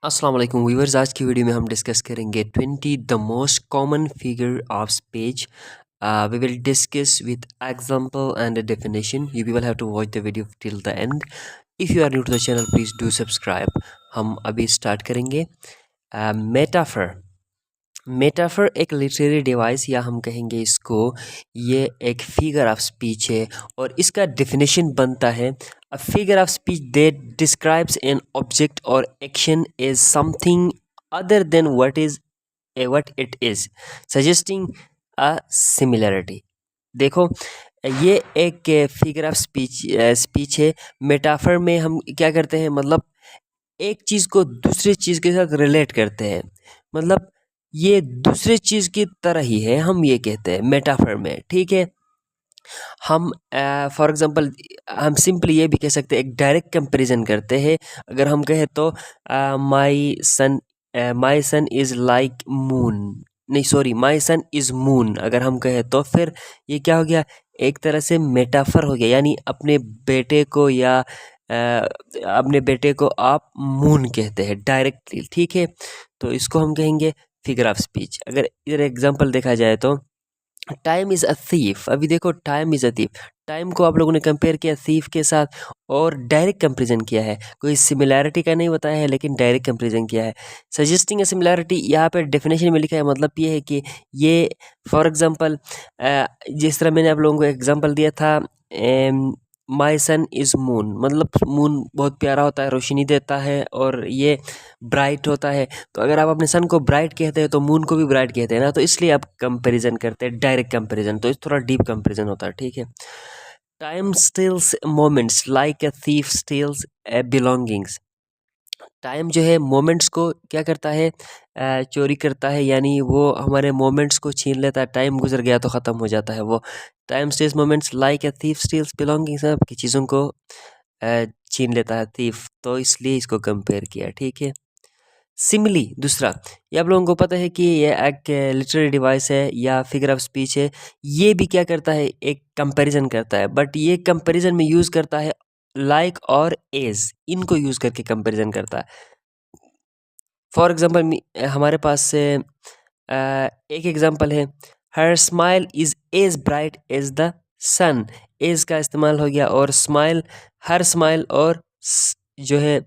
अस्सलाम वालेकुम व्यूअर्स। आज की वीडियो में हम डिस्कस करेंगे 20 the most common figure of speech. We will discuss with example and a definition. You people have to watch the video till the end. If you are new to the channel, please do subscribe. हम अभी start करेंगे। Metaphor metaphor एक literary device या हम कहेंगे इसको, ये एक फिगर ऑफ स्पीच है और इसका डेफिनेशन बनता है a figure of speech that describes an object or action is something other than what it is, suggesting a similarity. देखो, ये एक फिगर ऑफ स्पीच है। मेटाफर में हम क्या करते हैं, मतलब एक चीज़ को दूसरे चीज़ के साथ रिलेट करते हैं, मतलब ये दूसरे चीज़ की तरह ही है, हम ये कहते हैं मेटाफर में। ठीक है, हम फॉर एग्जांपल हम सिंपली ये भी कह सकते हैं, एक डायरेक्ट कंपैरिजन करते हैं। अगर हम कहें तो my son is like moon, नहीं sorry, my son is moon अगर हम कहें तो फिर ये क्या हो गया, एक तरह से मेटाफर हो गया, यानी अपने बेटे को या अपने बेटे को आप मून कहते हैं डायरेक्टली। ठीक है, तो इसको हम कहेंगे फिगर ऑफ स्पीच। अगर इधर एग्जांपल देखा जाए तो टाइम इज़ अ थीफ। अभी देखो, time is a thief, time को आप लोगों ने कंपेयर किया थीफ के साथ और डायरेक्ट कंपेरिजन किया है, कोई सिमिलैरिटी का नहीं बताया है लेकिन डायरेक्ट कंपेरिजन किया है। सजेस्टिंग अ सिमिलैरिटी यहाँ पे डेफिनेशन में लिखा है, मतलब ये है कि ये फॉर एग्जांपल जिस तरह मैंने आप लोगों को एग्जांपल दिया था, माई सन इज़ मून, मतलब मून बहुत प्यारा होता है, रोशनी देता है और ये ब्राइट होता है। तो अगर आप अपने सन को ब्राइट कहते हैं तो मून को भी ब्राइट कहते हैं ना, तो इसलिए आप कंपैरिजन करते हैं, डायरेक्ट कंपैरिजन। तो इस थोड़ा डीप कंपैरिजन होता है। ठीक है, time steals moments like a thief steals belongings. Time जो है मोमेंट्स को क्या करता है, चोरी करता है, यानी वो हमारे मोमेंट्स को छीन लेता है। टाइम गुजर गया तो ख़त्म हो जाता है वो। Time steals moments like a thief steals belongings, आपकी चीज़ों को छीन लेता है थीफ, तो इसलिए इसको कंपेयर किया। ठीक है, सिमिली दूसरा, ये आप लोगों को पता है कि ये एक लिटरेरी डिवाइस है या फिगर ऑफ स्पीच है। ये भी क्या करता है, एक कंपैरिजन करता है, बट ये कंपैरिजन में यूज़ करता है लाइक और एज, इनको यूज़ करके कंपैरिजन करता है। फॉर एग्जांपल हमारे पास से एक एग्जांपल है, हर smile is as bright as the sun. As का इस्तेमाल हो गया और स्माइल, हर स्माइल और जो है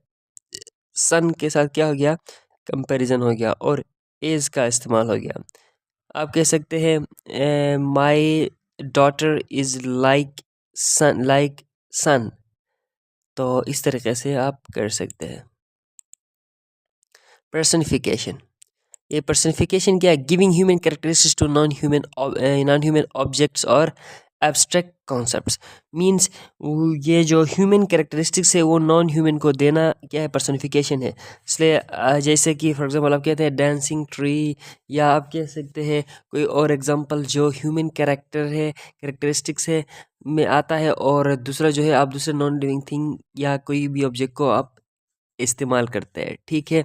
सन के साथ क्या हो गया, कंपैरिजन हो गया और एज का इस्तेमाल हो गया। आप कह सकते हैं माई डॉटर इज़ लाइक सन। तो इस तरीके से आप कर सकते हैं। पर्सनिफिकेशन, ये पर्सनिफिकेशन क्या है, giving human characteristics to non human objects or abstract concepts. Means ये जो ह्यूमन कैरेक्टरिस्टिक्स है वो नॉन ह्यूमन को देना क्या है, पर्सनिफिकेशन है। इसलिए जैसे कि फॉर एग्जांपल आप कहते हैं डांसिंग ट्री, या आप कह सकते हैं कोई और एग्जांपल जो ह्यूमन कैरेक्टरिस्टिक्स है में आता है, और दूसरा जो है आप दूसरे नॉन लिविंग थिंग या कोई भी ऑब्जेक्ट को आप इस्तेमाल करते हैं। ठीक है,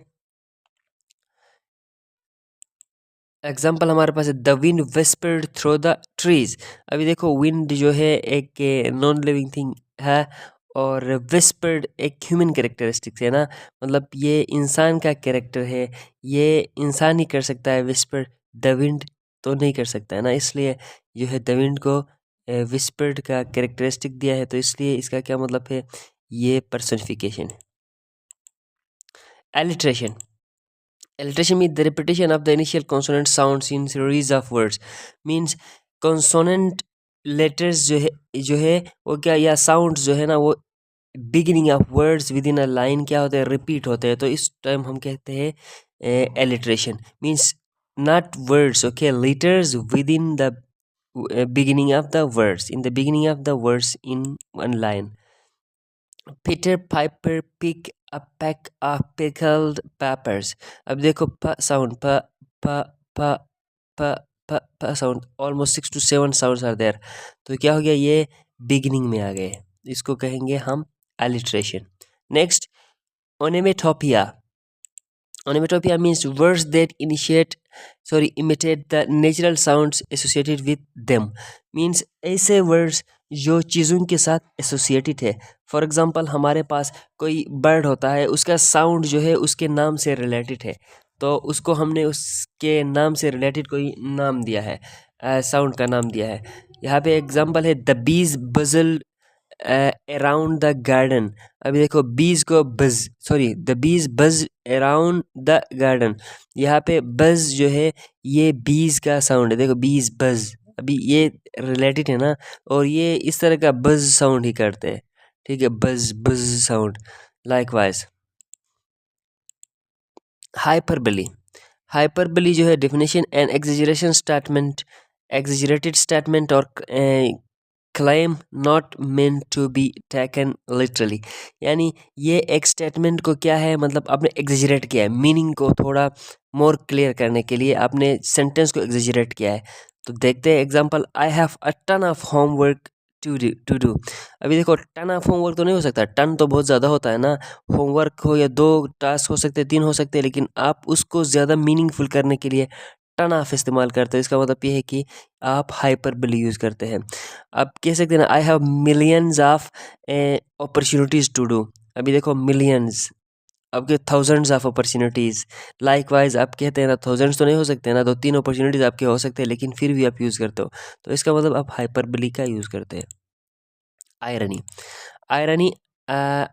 एग्जाम्पल हमारे पास है the wind whispered through the trees. अभी देखो, विंड जो है एक नॉन लिविंग थिंग है और विस्पर्ड एक ह्यूमन कैरेक्टरिस्टिक्स है ना, मतलब ये इंसान का कैरेक्टर है, ये इंसान ही कर सकता है विस्पर्ड, द विंड तो नहीं कर सकता है ना। इसलिए जो है द विंड को विस्पर्ड का कैरेक्टरिस्टिक दिया है, तो इसलिए इसका क्या मतलब है, ये पर्सनिफिकेशन है। Alliteration, alliteration means the repetition of the initial consonant sounds in series of words. Means consonant letters जो है वो क्या, या sounds जो है ना, वो beginning of words within a line क्या होते हैं, repeat होते हैं। तो इस टाइम हम कहते हैं alliteration means not words, okay, letters within the beginning of the words, in the beginning of the words in one line. Peter Piper pick a pack of pickled peppers. अब देखो प sound, प p p p p sound, almost 6 to 7 sounds are there. तो क्या हो गया, ये beginning में आ गए, इसको कहेंगे हम alliteration. Next, onomatopoeia. Onomatopoeia means words that imitate the natural sounds associated with them. Means ऐसे words जो चीज़ों के साथ एसोसिएटेड है। फॉर एग्ज़ाम्पल हमारे पास कोई बर्ड होता है, उसका साउंड जो है उसके नाम से रिलेटेड है, तो उसको हमने उसके नाम से रिलेटेड कोई नाम दिया है, साउंड का नाम दिया है। यहाँ पे एग्ज़ाम्पल है द बीज बजल अराउंड द गार्डन। अभी देखो बीज को बज सॉरी द बीज बज अराउंड द गार्डन। यहाँ पे बज जो है ये बीज का साउंड है, देखो बीज बज, अभी ये रिलेटेड है ना, और ये इस तरह का बज साउंड ही करते हैं, ठीक है, बज बज साउंड। लाइकवाइज हाइपरबली, हाइपरबली जो है definition and exaggeration statement, exaggerated statement or claim not meant to be taken literally. यानी ये एक स्टेटमेंट को क्या है, मतलब आपने एग्जेजरेट किया है, मीनिंग को थोड़ा मोर क्लियर करने के लिए आपने सेंटेंस को एग्जेजरेट किया है। तो देखते हैं example, I have a ton of homework to do. अभी देखो टन ऑफ होमवर्क तो नहीं हो सकता, टन तो बहुत ज़्यादा होता है ना, होमवर्क हो या 2 टास्क हो सकते हैं, 3 हो सकते हैं, लेकिन आप उसको ज़्यादा मीनिंगफुल करने के लिए टन ऑफ इस्तेमाल करते हो। इसका मतलब ये है कि आप हाइपरबली यूज़ करते हैं। आप कह सकते हैं ना, I have millions of opportunities to do. अभी देखो मिलियंस, आपके थाउजेंड्स ऑफ अपॉर्चुनिटीज़। लाइकवाइज आप कहते हैं ना, थाउजेंड्स तो नहीं हो सकते ना, 2-3 अपॉर्चुनिटीज़ आपके हो सकते हैं, लेकिन फिर भी आप यूज़ करते हो, तो इसका मतलब आप हाइपरबली का यूज़ करते हैं। Irony, irony a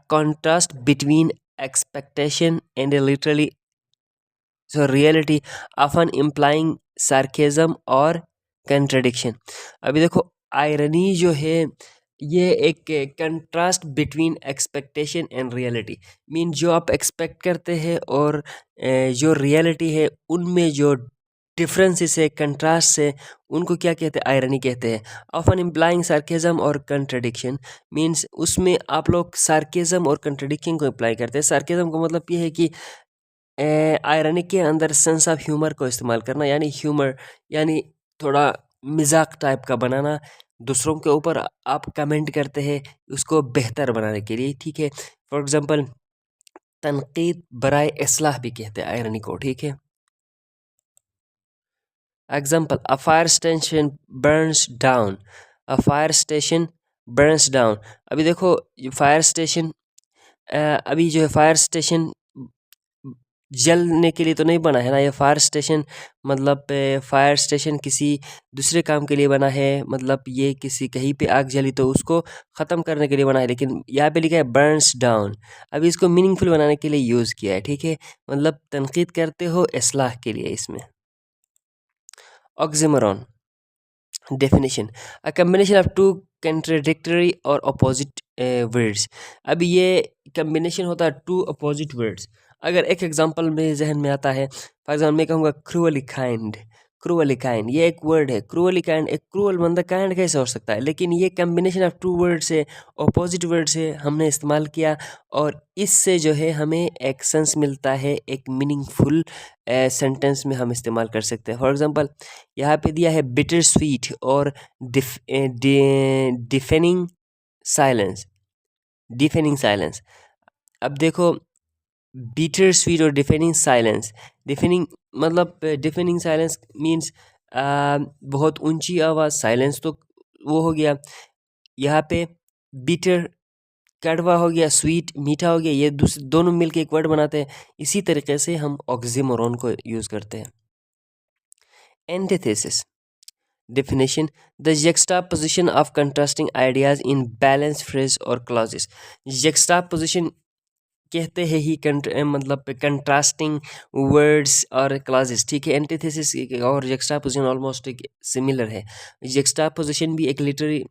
contrast between expectation and a literally so reality, often implying sarcasm और contradiction। अभी देखो आयरनी जो है ये एक contrast between expectation and reality, mean जो आप एक्सपेक्ट करते हैं और जो रियलिटी है उनमें जो डिफरेंसेस है, कंट्रास्ट है, उनको क्या कहते हैं, आयरनी कहते हैं। ऑफन इम्प्लाइंग सार्केज़म और कंट्रडिक्शन, मीन्स उसमें आप लोग सार्केज़म और कंट्रडिक्शन को इम्प्लाई करते हैं। सार्केज़म का मतलब ये है कि आयरनी के अंदर सेंस ऑफ ह्यूमर को इस्तेमाल करना, यानी ह्यूमर यानी थोड़ा मजाक टाइप का बनाना, दूसरों के ऊपर आप कमेंट करते हैं उसको बेहतर बनाने के लिए, ठीक है। फॉर एग्जांपल तनकीद बराए इस्लाह भी कहते हैं आयरनी को, ठीक है। Example, a fire station Burns down, a fire station Burns down. अभी देखो फायर स्टेशन, अभी जो है फायर स्टेशन जलने के लिए तो नहीं बना है ना, ये फायर स्टेशन मतलब फायर स्टेशन किसी दूसरे काम के लिए बना है, मतलब ये किसी कहीं पे आग जली तो उसको ख़त्म करने के लिए बना है, लेकिन यहाँ पे लिखा है बर्न्स डाउन। अभी इसको मीनिंगफुल बनाने के लिए यूज़ किया है, ठीक है, मतलब तनकीद करते हो इस्लाह के लिए इसमें। Oxymoron definition, a combination of two contradictory or opposite words. अब ये कम्बिनेशन होता है टू अपोजिट वर्ड्स। अगर एक एग्जांपल मेरे जहन में आता है, फॉर एग्जाम्पल मैं कहूँगा क्रूअली काइंड, क्रूअली काइंड ये एक वर्ड है, क्रूअली काइंड, एक क्रूअल बंदा काइंड कैसे हो सकता है, लेकिन ये कम्बिनेशन ऑफ टू वर्ड से, अपोजिट वर्ड से हमने इस्तेमाल किया, और इससे जो है हमें एक सेंस मिलता है, एक मीनिंगफुल सेंटेंस में हम इस्तेमाल कर सकते हैं। फॉर एग्जांपल यहाँ पे दिया है बिटर स्वीट और डिफेनिंग साइलेंस, डिफेनिंग साइलेंस। अब देखो बिटर स्वीट और डिफेनिंग साइलेंस, डिफेनिंग मतलब डिफेनिंग साइलेंस मीन्स बहुत ऊंची आवाज़, साइलेंस तो वो हो गया, यहाँ पे बिटर कड़वा हो गया, स्वीट मीठा हो गया, ये दोनों मिलके एक वर्ड बनाते हैं। इसी तरीके से हम ऑक्सिमोरॉन को यूज़ करते हैं। Antithesis definition, the juxtaposition of contrasting ideas in balanced phrase or clauses। juxtaposition कहते हैं ही मतलब कंट्रास्टिंग वर्ड्स और क्लासेस, ठीक है। एंटीथेसिस और जक्स्टापोजिशन ऑलमोस्ट सिमिलर है। जक्स्टापोजिशन भी एक लिटरेरी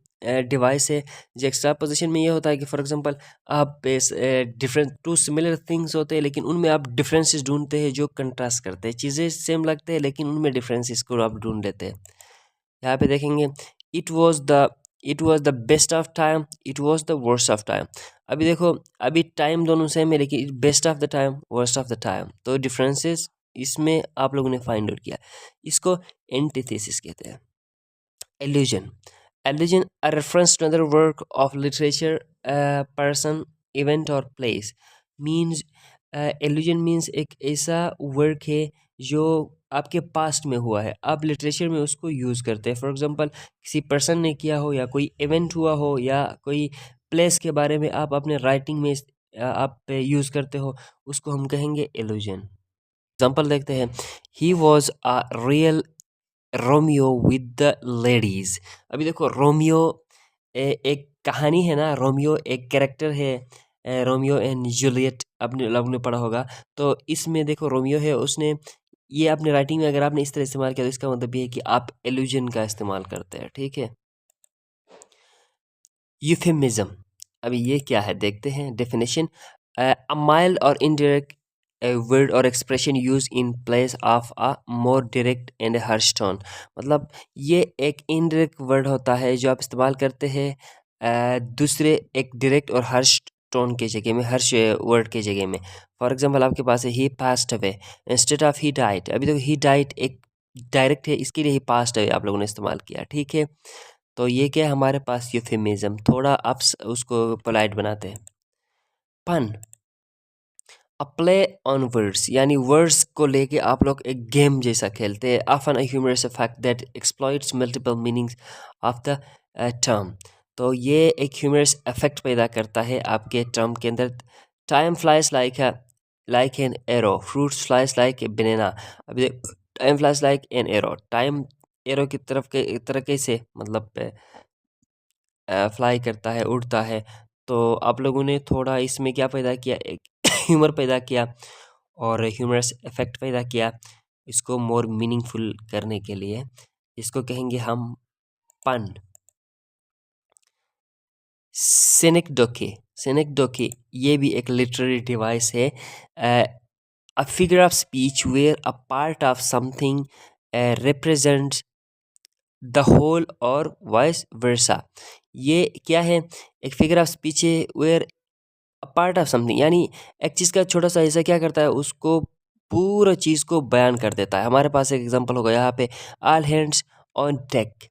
डिवाइस है। जक्स्टापोजिशन में ये होता है कि फॉर एग्जांपल आप डिफरेंट टू सिमिलर थिंग्स होते हैं, लेकिन उनमें आप डिफरेंसेस ढूंढते हैं जो कंट्रास्ट करते हैं, चीज़ें सेम लगते हैं लेकिन उनमें डिफरेंसेस को आप ढूंढ लेते हैं। यहाँ पे देखेंगे it was the best of time, it was the worst of time. अभी देखो अभी टाइम दोनों सेम है, लेकिन best of the time, worst of the time, तो डिफरेंसेस इसमें आप लोगों ने फाइंड आउट किया। इसको एंटीथेसिस कहते हैं। Allusion, allusion a reference to other work of literature, person, event or place, means allusion means एक ऐसा वर्क है जो आपके पास्ट में हुआ है, आप लिटरेचर में उसको यूज़ करते हैं। फॉर एग्जांपल किसी पर्सन ने किया हो या कोई इवेंट हुआ हो या कोई प्लेस के बारे में आप अपने राइटिंग में आप यूज़ करते हो, उसको हम कहेंगे एल्यूजन। एग्जांपल देखते हैं, he was a real Romeo with the ladies. अभी देखो रोमियो एक कहानी है ना, रोमियो एक कैरेक्टर है, रोमियो एंड जूलियट आपने लोग ने पढ़ा होगा। तो इसमें देखो रोमियो है, उसने ये अपने राइटिंग में अगर आपने इस तरह इस्तेमाल किया तो इसका मतलब ये है कि आप एल्यूजन का इस्तेमाल करते हैं, ठीक है। यूफेमिज्म, अभी ये क्या है देखते हैं डेफिनेशन। अ माइल्ड और इनडायरेक्ट वर्ड और expression use in place of a more direct and harsh tone. मतलब ये एक इनडायरेक्ट वर्ड होता है जो आप इस्तेमाल करते हैं दूसरे एक डायरेक्ट और हार्श टोन के जगह में, हर्ष वर्ड के जगह में। फॉर एग्जांपल आपके पास है he passed away instead of he died. अभी तो ही डाइड एक डायरेक्ट है, इसके लिए ही पास्ट अवे आप लोगों ने इस्तेमाल किया, ठीक है। तो ये क्या है हमारे पास यूफेमिज्म, थोड़ा आप उसको पोलाइट बनाते हैं। Pun, a play on words, यानी वर्ड्स को लेके आप लोग एक गेम जैसा खेलते हैं। Often a humorous fact that exploits multiple meanings of the term. तो ये एक ह्यूमरस इफेक्ट पैदा करता है आपके टर्म के अंदर। Time flies like an arrow, fruits flies like a banana. अभी time flies like an arrow, time arrow की तरफ के तरह कैसे मतलब फ्लाई करता है, उड़ता है। तो आप लोगों ने थोड़ा इसमें क्या पैदा किया, एक ह्यूमर पैदा किया और ह्यूमरस इफेक्ट पैदा किया इसको मोर मीनिंगफुल करने के लिए। इसको कहेंगे हम पन। सेनेक्डोके, सेनेक्डोके ये भी एक लिटरेरी डिवाइस है। A figure of speech where a part of something represents the whole or vice versa. ये क्या है, एक फिगर ऑफ स्पीच है where a part of something, यानी एक चीज़ का छोटा सा हिस्सा क्या करता है, उसको पूरा चीज़ को बयान कर देता है। हमारे पास एक एग्जांपल होगा यहाँ पे, all hands on deck,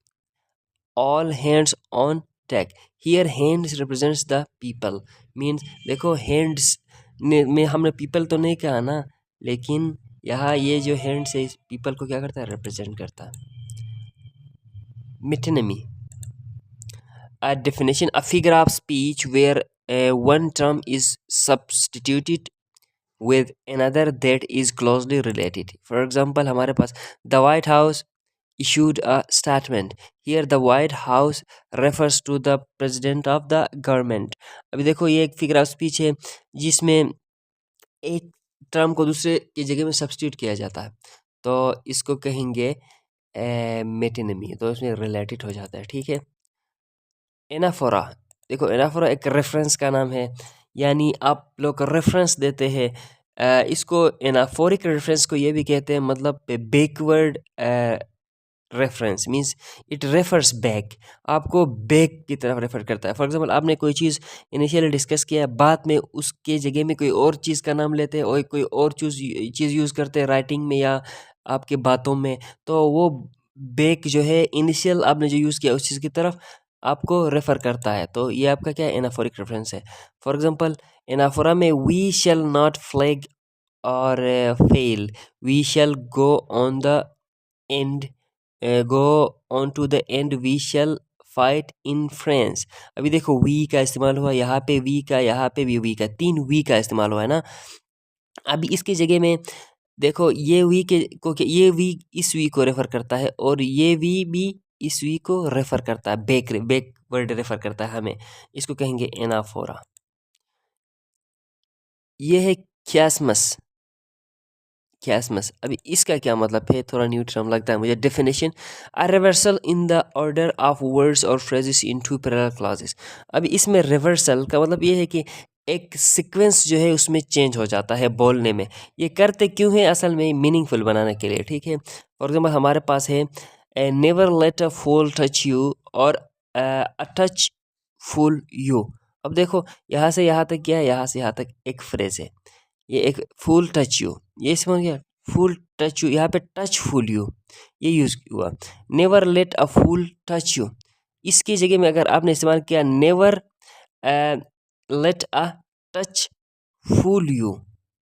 all hands on deck. Here hands represents the people, means देखो हैंड्स में हमने पीपल तो नहीं कहा ना, लेकिन यहाँ ये जो हैंड्स है पीपल को क्या करता है, रिप्रेजेंट करता है। मिटनमी, a definition, a figure of speech where one term is substituted with another that is closely related. For example हमारे पास the White House issued a statement, here the White House refers to the president of the government। अभी देखो ये एक figure of speech है जिसमें एक term को दूसरे की जगह में सब्स्टिट्यूट किया जाता है, तो इसको कहेंगे मेटिनमी, तो इसमें रिलेटेड हो जाता है, ठीक है। एनाफोरा, देखो एनाफोरा एक रेफरेंस का नाम है, यानी आप लोग रेफरेंस देते हैं। इसको एनाफोरिक रेफरेंस को ये भी कहते हैं, मतलब backward reference means it refers back, आपको बैक की तरफ रेफर करता है। फॉर एग्जांपल आपने कोई चीज़ इनिशियली डिस्कस किया है, बाद में उसके जगह में कोई और चीज़ का नाम लेते हैं और कोई और चीज़ यूज़ करते हैं राइटिंग में या आपके बातों में, तो वो बैक जो है इनिशियल आपने जो यूज़ किया उस चीज़ की तरफ आपको रेफर करता है। तो ये आपका क्या है, एनाफोरिक रेफरेंस है। फॉर एग्जांपल एनाफोरा में we shall not flag or fail, we shall go on the end, go on to the end, we shall fight in France. अभी देखो वी का इस्तेमाल हुआ यहाँ पे, वी का यहाँ पे भी वी का, तीन वी का इस्तेमाल हुआ है ना। अभी इसकी जगह में देखो ये वी के को ये वी इस वी को रेफर करता है और ये वी भी इस वी को रेफर करता है, बैक वर्ड रेफर करता है हमें, इसको कहेंगे एनाफोरा। ये है क्यासमस, क्यासमस। अभी इसका क्या मतलब है, थोड़ा न्यू टर्म लगता है मुझे। Definition, a reversal in the order of words or phrases in two parallel clauses. अभी इसमें रिवर्सल का मतलब ये है कि एक सीक्वेंस जो है उसमें चेंज हो जाता है बोलने में। ये करते क्यों है, असल में मीनिंगफुल बनाने के लिए, ठीक है। फॉर एग्जाम्पल हमारे पास है never let a fool touch you or a touch fool you. अब देखो यहाँ से यहाँ तक क्या है, यहाँ से यहाँ तक एक फ्रेज है, ये एक फूल टच यू, ये समझ गया, फूल टच यू, यहाँ पे टच फूल यू ये यूज हुआ। Never let a fool touch you, इसकी जगह में अगर आपने इस्तेमाल किया never let a touch fool you,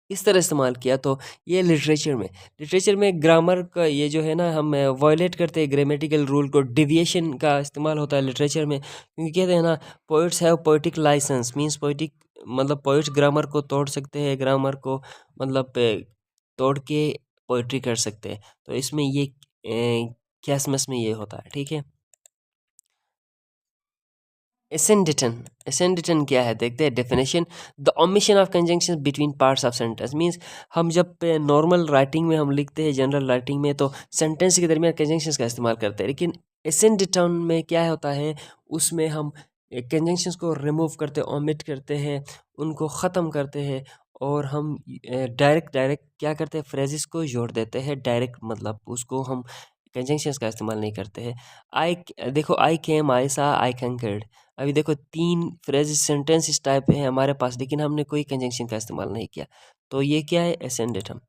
इस तरह इस्तेमाल किया। तो ये लिटरेचर में ग्रामर का ये जो है ना, हम वायलेट करते हैं ग्रामेटिकल रूल को, डेविएशन का इस्तेमाल होता है लिटरेचर में, क्योंकि कहते हैं ना poets have poetic licence, means poetic मतलब पोइट्स ग्रामर को तोड़ सकते हैं, ग्रामर को मतलब तोड़ के पोइट्री कर सकते हैं। तो इसमें ये कैसमस में ये होता है, ठीक है। एसेंडिटन क्या है देखते हैं definition. The omission of conjunction between parts of sentence, means हम जब नॉर्मल राइटिंग में हम लिखते हैं, जनरल राइटिंग में, तो सेंटेंस के दरमियान कंजंक्शंस का इस्तेमाल करते हैं, लेकिन एसेंडिटन में क्या होता है, उसमें हम कंजंक्शंस को रिमूव करते हैं, ओमिट करते हैं, उनको ख़त्म करते हैं, और हम डायरेक्ट डायरेक्ट क्या करते हैं, फ्रेजेस को जोड़ देते हैं डायरेक्ट, मतलब उसको हम कंजंक्शंस का इस्तेमाल नहीं करते हैं। आई देखो, आई केम, आई सा, आई कंकर्ड, अभी देखो 3 फ्रेज सेंटेंस इस टाइप है हमारे पास, लेकिन हमने कोई कंजंक्शन का इस्तेमाल नहीं किया, तो ये क्या है, एसेंडिटम।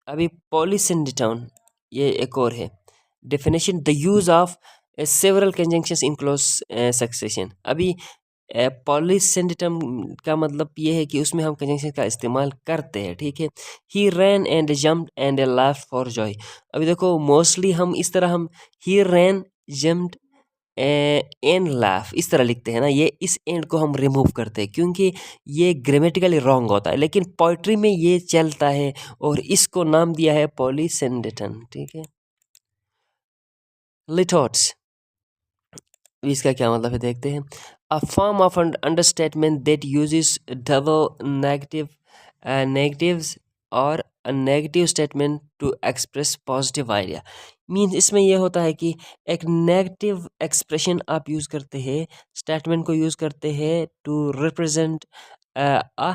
अभी पॉलीसिंडिटम, ये एक और है definition, the use of several conjunctions in close succession. अभी पॉलीसिंडिटम का मतलब ये है कि उसमें हम कंजंक्शन का इस्तेमाल करते हैं, ठीक है। He ran and jumped and laughed for joy. अभी देखो मोस्टली हम इस तरह, हम he ran, jumped and laugh इस तरह लिखते हैं ना, ये इस एंड को हम रिमूव करते हैं क्योंकि ये ग्रामेटिकली रॉन्ग होता है, लेकिन पोइट्री में ये चलता है, और इसको नाम दिया है पॉलीसिंडिटन, ठीक है। लिटोट्स, इसका क्या मतलब है देखते हैं। A form of understatement that uses double negatives or a negative statement to express positive idea. Means इसमें यह होता है कि एक नेगेटिव एक्सप्रेशन आप यूज़ करते हैं, स्टेटमेंट को यूज़ करते हैं to represent a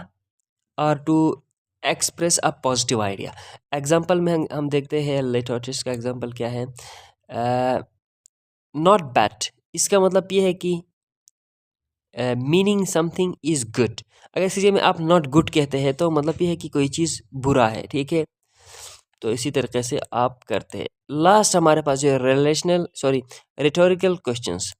or to express a positive idea. Example में हम देखते हैं, लिटोटस का एग्जाम्पल क्या है, नॉट बैड, इसका मतलब ये है कि मीनिंग समथिंग इज़ गुड। अगर इस चीज़ में आप नॉट गुड कहते हैं तो मतलब ये है कि कोई चीज़ बुरा है, ठीक है। तो इसी तरीके से आप करते हैं। लास्ट हमारे पास जो है रिटोरिकल क्वेश्चंस,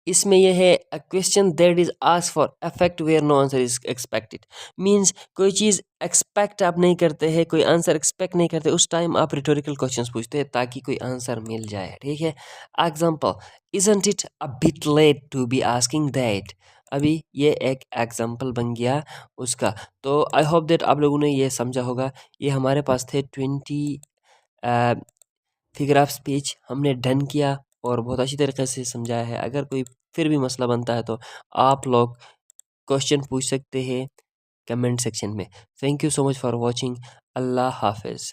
इसमें यह है a question that is asked for effect where no answer is expected. Means कोई चीज़ एक्सपेक्ट आप नहीं करते हैं, कोई आंसर एक्सपेक्ट नहीं करते, उस टाइम आप रिटोरिकल क्वेश्चंस पूछते हैं ताकि कोई आंसर मिल जाए, ठीक है। Example, isn't it a bit late to be asking that. अभी ये एक एग्जांपल बन गया उसका। तो आई होप दैट आप लोगों ने ये समझा होगा। ये हमारे पास थे 20 फिगर ऑफ स्पीच, हमने डन किया और बहुत अच्छी तरीके से समझाया है। अगर कोई फिर भी मसला बनता है तो आप लोग क्वेश्चन पूछ सकते हैं कमेंट सेक्शन में। Thank you so much for watching. अल्लाह हाफिज़।